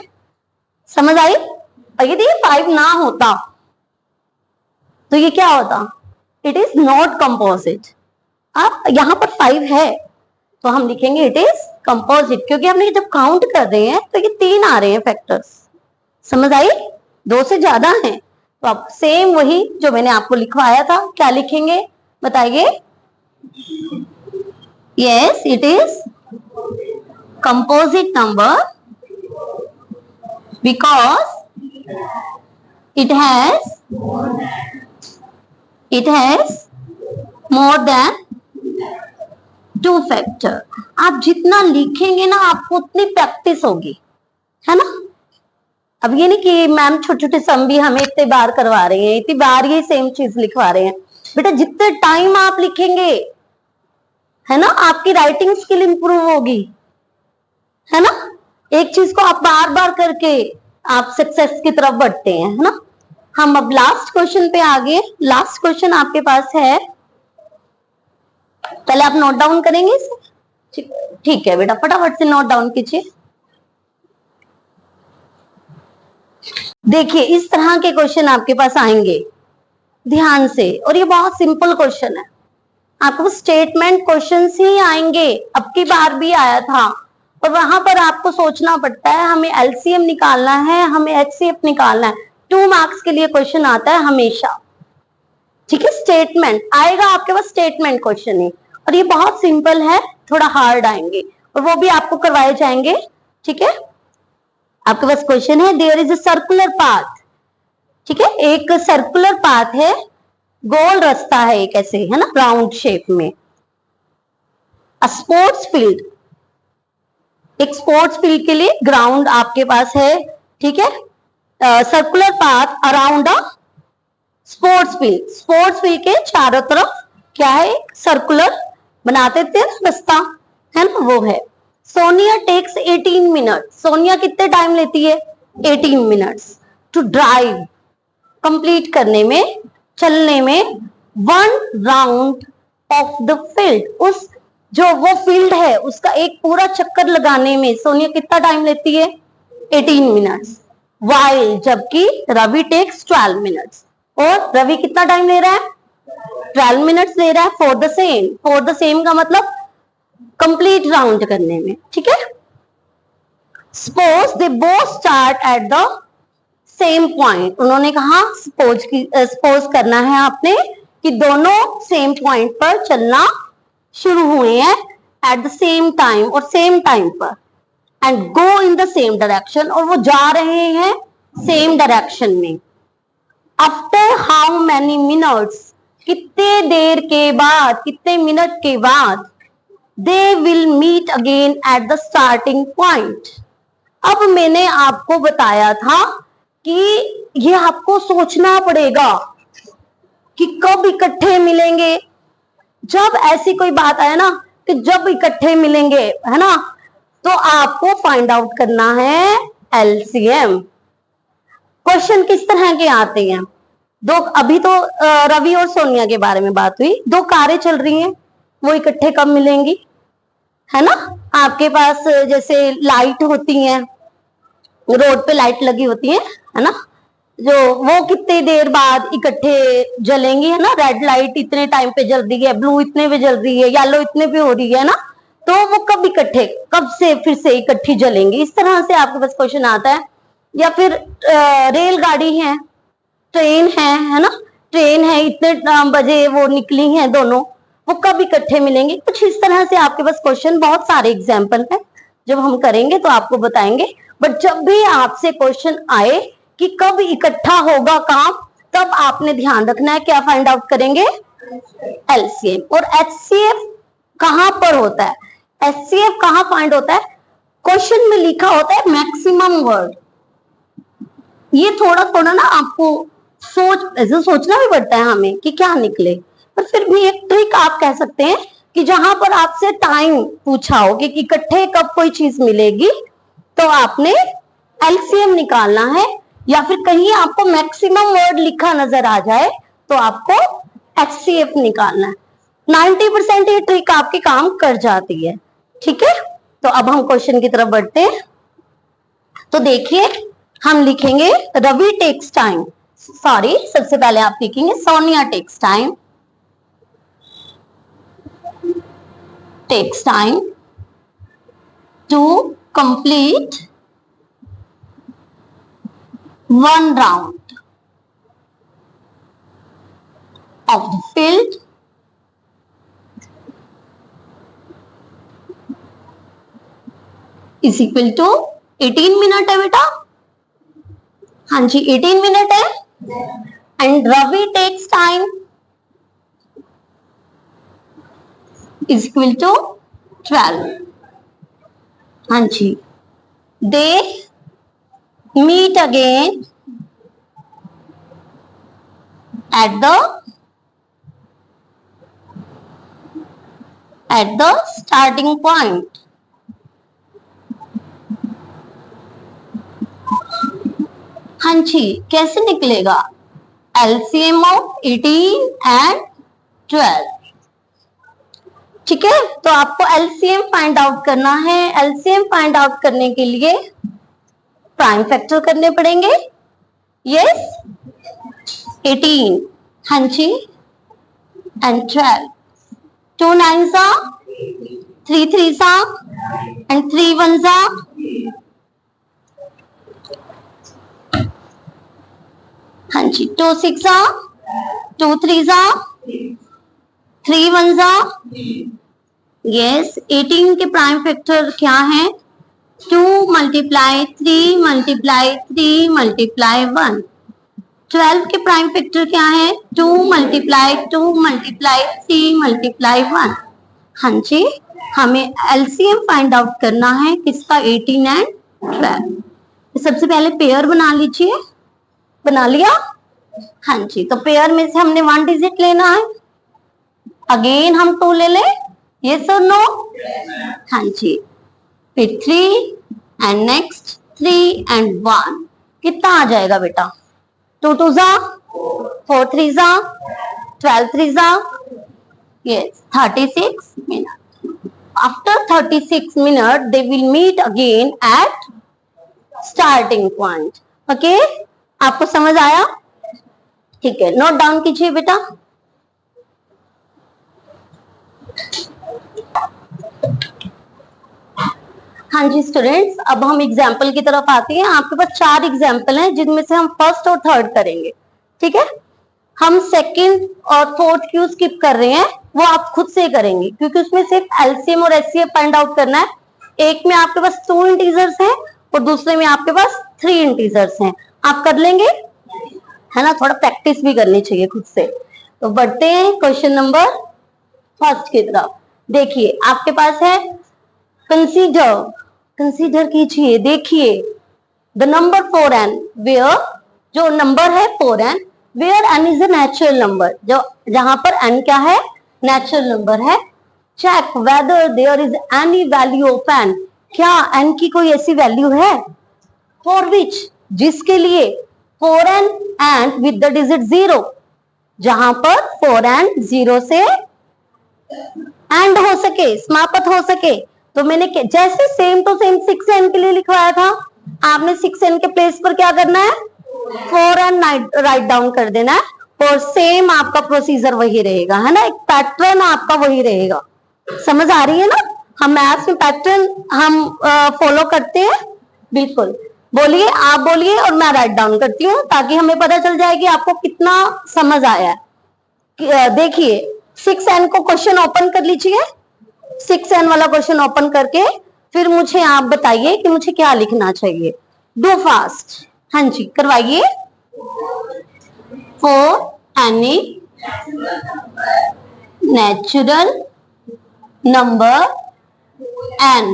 समझ आई? और यदि 5 ना होता तो ये क्या होता? It is not composite. अब यहां पर 5 है तो हम लिखेंगे इट इज कंपोजिट, क्योंकि हमने जब काउंट कर रहे हैं तो ये 3 आ रहे हैं फैक्टर्स। समझ आई? 2 से ज्यादा हैं तो आप सेम वही जो मैंने आपको लिखवाया था, क्या लिखेंगे बताइए? Yes, it is composite number because it has more than 2 factor। आप जितना लिखेंगे ना आपको उतनी प्रैक्टिस होगी, है ना? अब ये नहीं कि मैम छोटे छोटे सम भी हमें इतने बार करवा रहे हैं, इतनी बार ये सेम चीज लिखवा रहे हैं। बेटा जितने टाइम आप लिखेंगे, है ना, आपकी राइटिंग स्किल इंप्रूव होगी, है ना? एक चीज को आप बार बार करके आप सक्सेस की तरफ बढ़ते हैं, है ना? हम अब लास्ट क्वेश्चन पे आ गए। लास्ट क्वेश्चन आपके पास है, पहले आप नोट डाउन करेंगे इसे? ठीक है बेटा, फटाफट से नोट डाउन कीजिए। देखिए इस तरह के क्वेश्चन आपके पास आएंगे, ध्यान से। और ये बहुत सिंपल क्वेश्चन है, आपको स्टेटमेंट क्वेश्चन ही आएंगे। अब की बार भी आया था और वहां पर आपको सोचना पड़ता है, हमें एलसीएम निकालना है, हमें एचसीएफ निकालना है। 2 मार्क्स के लिए क्वेश्चन आता है हमेशा, ठीक है? स्टेटमेंट आएगा आपके पास, स्टेटमेंट क्वेश्चन है और ये बहुत सिंपल है, थोड़ा हार्ड आएंगे और वो भी आपको करवाए जाएंगे, ठीक है? आपके पास क्वेश्चन है, there is a circular path, ठीक है? एक सर्कुलर पाथ है, गोल रास्ता है एक, ऐसे, है ना, राउंड शेप में। स्पोर्ट्स फील्ड, एक स्पोर्ट्स फील्ड के लिए ग्राउंड आपके पास है, ठीक है? Circular path around a sports field, sports field के चारों तरफ क्या है, सर्कुलर बनाते थे रास्ता, है ना, वो है। सोनिया टेक्स 18 मिनट, सोनिया कितने टाइम लेती है? 18 मिनट्स टू ड्राइव, कंप्लीट करने में, चलने में 1 राउंड ऑफ द फील्ड, उस जो वो फील्ड है उसका एक पूरा चक्कर लगाने में सोनिया कितना टाइम लेती है? 18 मिनट्स। वाइल, जबकि रवि टेक्स 12 मिनट्स। और रवि कितना टाइम ले रहा है? 12 मिनट्स ले रहा है for the same. For the same का मतलब कंप्लीट राउंड करने में, ठीक है? Suppose they both start at the same point, उन्होंने कहा सपोज करना है आपने कि दोनों सेम पॉइंट पर चलना शुरू हुए हैं एट द सेम टाइम, और सेम टाइम पर, and go in the same direction, और वो जा रहे हैं सेम डायरेक्शन में। आफ्टर हाउ मैनी मिनट्स, कितने देर के बाद, कितने मिनट के बाद, they will meet again at the starting point. अब मैंने आपको बताया था कि ये आपको सोचना पड़ेगा कि कब इकट्ठे मिलेंगे। जब ऐसी कोई बात आए ना कि जब इकट्ठे मिलेंगे, है ना, तो आपको फाइंड आउट करना है एलसीएम। क्वेश्चन किस तरह के आते हैं? दो, अभी तो रवि और सोनिया के बारे में बात हुई, 2 कारें चल रही हैं, वो इकट्ठे कब मिलेंगी, है ना? आपके पास जैसे लाइट होती हैं, रोड पे लाइट लगी होती है ना, जो वो कितने देर बाद इकट्ठे जलेंगी, है ना? रेड लाइट इतने टाइम पे जल रही है, ब्लू इतने पे जल रही है, येलो इतने पे हो रही है ना, तो वो कब इकट्ठे, कब से फिर से इकट्ठी जलेंगी, इस तरह से आपके पास क्वेश्चन आता है। या फिर रेलगाड़ी है, ट्रेन है ना, ट्रेन है, इतने बजे वो निकली हैं दोनों, वो कब इकट्ठे मिलेंगे, कुछ इस तरह से आपके पास क्वेश्चन, बहुत सारे एग्जाम्पल है, जब हम करेंगे तो आपको बताएंगे। बट जब भी आपसे क्वेश्चन आए कि कब इकट्ठा होगा काम, तब आपने ध्यान रखना है क्या फाइंड आउट करेंगे? एलसीएम। और एचसीएफ कहां पर होता है? एचसीएफ कहां फाइंड होता है? क्वेश्चन में लिखा होता है मैक्सिमम वर्ड। ये थोड़ा थोड़ा ना आपको ऐसे सोचना भी पड़ता है हमें कि क्या निकले, पर फिर भी एक ट्रिक आप कह सकते हैं कि जहां पर आपसे टाइम पूछा हो कि इकट्ठे कब कोई चीज मिलेगी, तो आपने एलसीएम निकालना है, या फिर कहीं आपको मैक्सिमम वर्ड लिखा नजर आ जाए तो आपको एचसीएफ निकालना है। 90% ये ट्रिक आपकी काम कर जाती है। ठीक है, तो अब हम क्वेश्चन की तरफ बढ़ते हैं। तो देखिए, हम लिखेंगे रवि टेक्स टाइम, सॉरी सबसे पहले आप लिखेंगे Sonia takes time, takes time to complete one round of the field is equal to 18 minute है बेटा। हाँ जी 18 मिनट है। And Ravi takes time is equal to 12। हाँ जी, they meet again at the starting point। हाँ जी, कैसे निकलेगा? LCM of 18 and 12। ठीक है, तो आपको एलसीएम फाइंड आउट करना है। एलसीएम फाइंड आउट करने के लिए प्राइम फैक्टर करने पड़ेंगे। यस, 18, हाँ जी, and 12। 2 9s are 3 3s are and 3 1s are। हाँ जी, 2 6 are 2 3s are 3 1s are। Yes, 18 के प्राइम फैक्टर क्या है? 2 मल्टीप्लाई 3 मल्टीप्लाई 3 मल्टीप्लाई 1। 12 के प्राइम फैक्टर क्या है? 2 मल्टीप्लाई 2 मल्टीप्लाई 3 मल्टीप्लाई 1। हाँ जी, हमें एलसीएम फाइंड आउट करना है किसका? 18 एंड 12। सबसे पहले पेयर बना लीजिए। बना लिया? हाँ जी, तो पेयर में से हमने 1 डिजिट लेना है। अगेन हम 2 ले लें, यस और नो? हाँ जी, फिर 3 एंड नेक्स्ट 3 एंड 1। कितना आ जाएगा बेटा? 2 2s are 4 3s are 12 3s are, yes 36 minutes। After 36 minutes they will meet again at starting point। Okay, आपको समझ आया? ठीक है, नोट डाउन कीजिए बेटा। हाँ जी स्टूडेंट्स, अब हम एग्जाम्पल की तरफ आते हैं। आपके पास 4 एग्जाम्पल हैं जिनमें से हम फर्स्ट और थर्ड करेंगे। ठीक है, हम सेकंड और फोर्थ क्यों स्किप कर रहे हैं वो आप खुद से करेंगे, क्योंकि उसमें सिर्फ एलसीएम और एचसीएफ फाइंड आउट करना है। एक में आपके पास 2 इंटीजर्स हैं और दूसरे में आपके पास 3 इंटीजर्स हैं। आप कर लेंगे, है ना? थोड़ा प्रैक्टिस भी करनी चाहिए खुद से। तो बढ़ते हैं क्वेश्चन नंबर फर्स्ट की तरफ। देखिए, आपके पास है कंसीडर, कंसीडर कीजिए। देखिए, द नंबर 4n वेयर, जो नंबर है 4n, where n is a natural number, जो जहां पर n क्या है? नेचुरल नंबर है। Check whether there is any value of n, क्या n की कोई ऐसी वैल्यू है? फॉर विच, जिसके लिए 4n and with the digit 0, जहां पर 4n 0 से एंड हो सके, समाप्त हो सके। तो मैंने जैसे सेम टू सेम 6n के लिए लिखवाया था, आपने 6n के प्लेस पर क्या करना है? 4n राइट डाउन कर देना है, और सेम आपका प्रोसीजर वही रहेगा, है ना? एक पैटर्न आपका वही रहेगा। समझ आ रही है ना? हम मैथ्स में पैटर्न हम फॉलो करते हैं। बिल्कुल, बोलिए, आप बोलिए और मैं राइट डाउन करती हूँ, ताकि हमें पता चल जाए कि आपको कितना समझ आया है। देखिए, 6n को क्वेश्चन ओपन कर लीजिए। 6n वाला क्वेश्चन ओपन करके फिर मुझे आप बताइए कि मुझे क्या लिखना चाहिए। डू फास्ट, हाँ जी करवाइए। For any natural number n,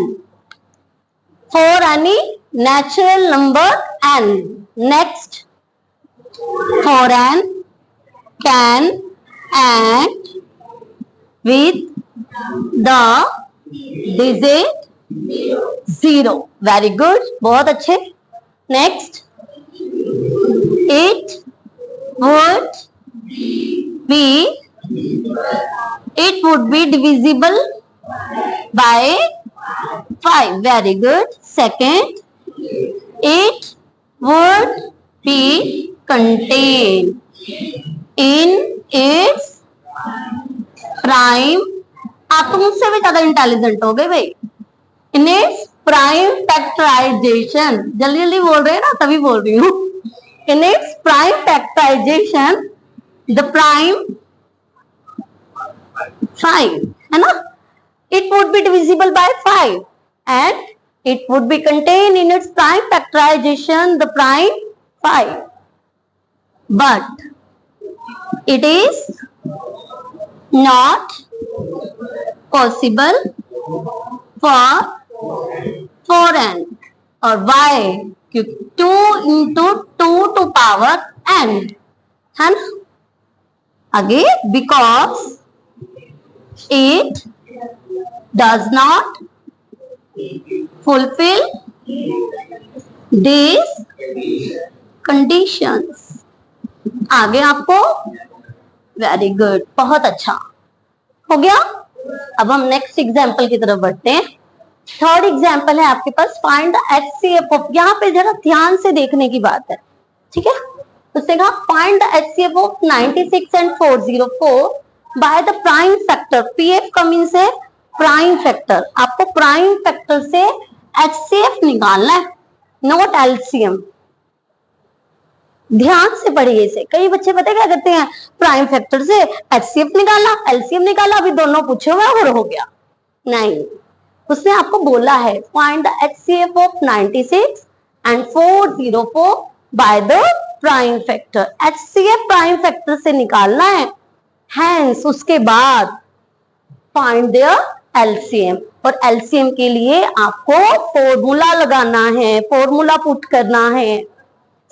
for any natural number n, next for n can and with the digit 0। Very good, बहुत अच्छे। Next, it would B, it would be divisible by 5। Very good। Second, it would be contained in its prime। आप तो मुझसे भी ज्यादा intelligent हो गए भाई। इन इट्स प्राइम फैक्टराइजेशन, जल्दी जल्दी बोल रहे हैं ना, तभी बोल रही हूँ। In its prime factorization the prime 5 है ना, it would be divisible by 5 and it would be contained in its prime factorization the prime 5, but it is not possible for 4n। और why? क्योंकि 2 into 2 to power n है ना। आगे, because it does not fulfill these conditions। आगे आपको very good, बहुत अच्छा हो गया। अब हम नेक्स्ट एग्जाम्पल की तरफ बढ़ते हैं। थर्ड एग्जाम्पल है आपके पास, फाइंड द HCF ऑफ। यहाँ पे जरा ध्यान से देखने की बात है, ठीक है। उसने कहा find the HCF of 96 and 404 by the prime factor. PF का मीन्स है प्राइम फैक्टर। आपको प्राइम फैक्टर से HCF निकालना है, नॉट LCM। ध्यान से पढ़िए इसे। कई बच्चे पता क्या करते हैं, प्राइम फैक्टर से HCF निकाला, LCM निकाला, अभी दोनों पूछे हुए और हो गया। नहीं, उसने आपको बोला है find the HCF of 96 and 404 by the prime factor. HCF prime factor से निकालना है, हैंस उसके बाद फाइंड देयर LCM। और LCM के लिए आपको फॉर्मूला लगाना है, फॉर्मूला पुट करना है,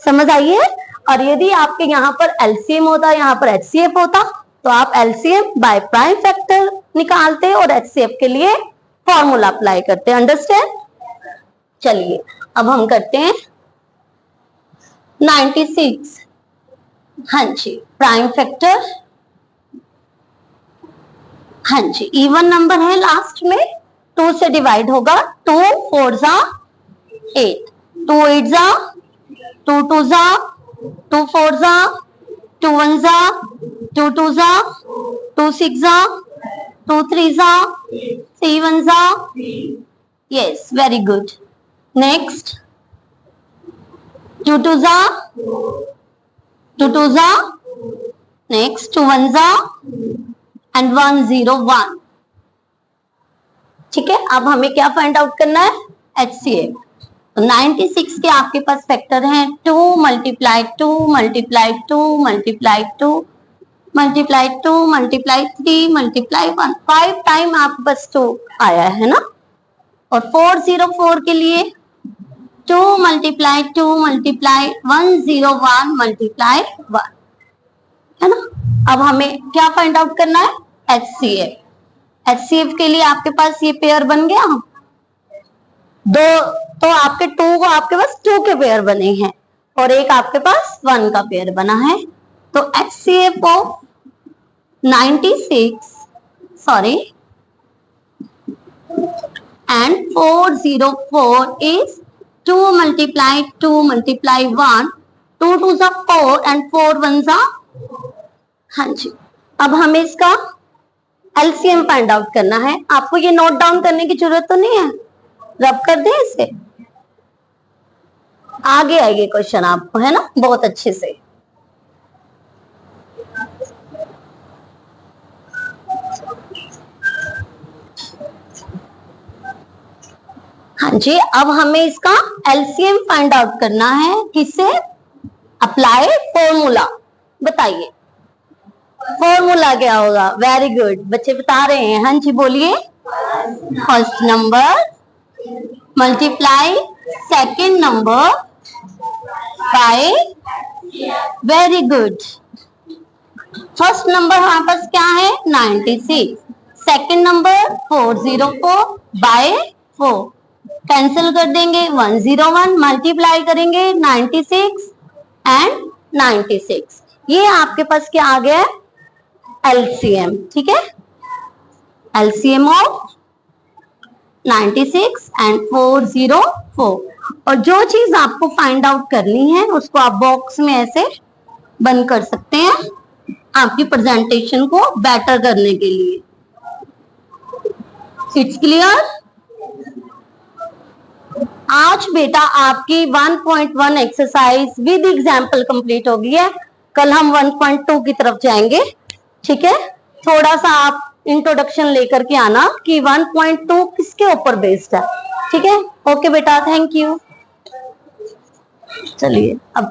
समझ आइए। और यदि आपके यहाँ पर LCM होता, यहाँ पर HCF होता, तो आप LCM बाय प्राइम फैक्टर निकालते और HCF के लिए फॉर्मूला अप्लाई करते। अंडरस्टैंड। चलिए अब हम करते हैं 96। हाँ जी, प्राइम फैक्टर, हाँ जी, इवन नंबर है, लास्ट में 2 से डिवाइड होगा। 2 4 जा 8, 2 8 जा 2 2 जा 2 4 जा 2 1 जा 2 2 जा 2 6 जा 2 3 जा 3 1 जा। Yes, very good. नेक्स्ट, 2 2 जा 2 2 जा, नेक्स्ट 2 1 जा एंड 1 0 1। ठीक है, अब हमें क्या फाइंड आउट करना है, HCF। 96 के आपके पास फैक्टर हैं 2 multiply 2 multiply 2 multiply 2 multiply 2 multiply 3 multiply 1, 5 time आपके पास 2 आया है ना। और 404 के लिए 2 मल्टीप्लाई 2 मल्टीप्लाई 101 मल्टीप्लाई 1 है ना। अब हमें क्या फाइंड आउट करना है, HCF। HCF के लिए आपके पास ये पेयर बन गया दो, तो आपके 2 को आपके पास 2 के पेयर बने हैं और एक आपके पास 1 का पेयर बना है। तो HCF of 96 sorry and 404 is 2 multiply 2 multiply 1, 2 2s are 4 and 4 1s are। हाँ जी, अब हमें इसका LCM फाइंड आउट करना है। आपको ये नोट डाउन करने की जरूरत तो नहीं है, रब कर दे इसे, आगे आएंगे क्वेश्चन आपको, है ना, बहुत अच्छे से। हाँ जी, अब हमें इसका LCM फाइंड आउट करना है, किससे, अप्लाई फॉर्मूला। बताइए फॉर्मूला क्या होगा। वेरी गुड, बच्चे बता रहे हैं। हाँ जी बोलिए, first number multiply second number bye, very good. First number हमारे पास क्या है 96, सेकंड नंबर 404 बाय 4, कैंसिल कर देंगे 101, मल्टीप्लाई करेंगे 96 एंड 96। ये आपके पास क्या आ गया? एलसीएम। ठीक है, एलसीएम ऑफ 96 एंड 404। और जो चीज आपको फाइंड आउट करनी है उसको आप बॉक्स में ऐसे बंद कर सकते हैं आपकी प्रेजेंटेशन को बेटर करने के लिए। It's clear? आज बेटा आपकी 1.1 एक्सरसाइज विद एग्जाम्पल कंप्लीट हो गई है। कल हम 1.2 की तरफ जाएंगे। ठीक है, थोड़ा सा आप इंट्रोडक्शन लेकर के आना कि 1.2 किसके ऊपर बेस्ड है। ठीक है, ओके बेटा, थैंक यू। चलिए अब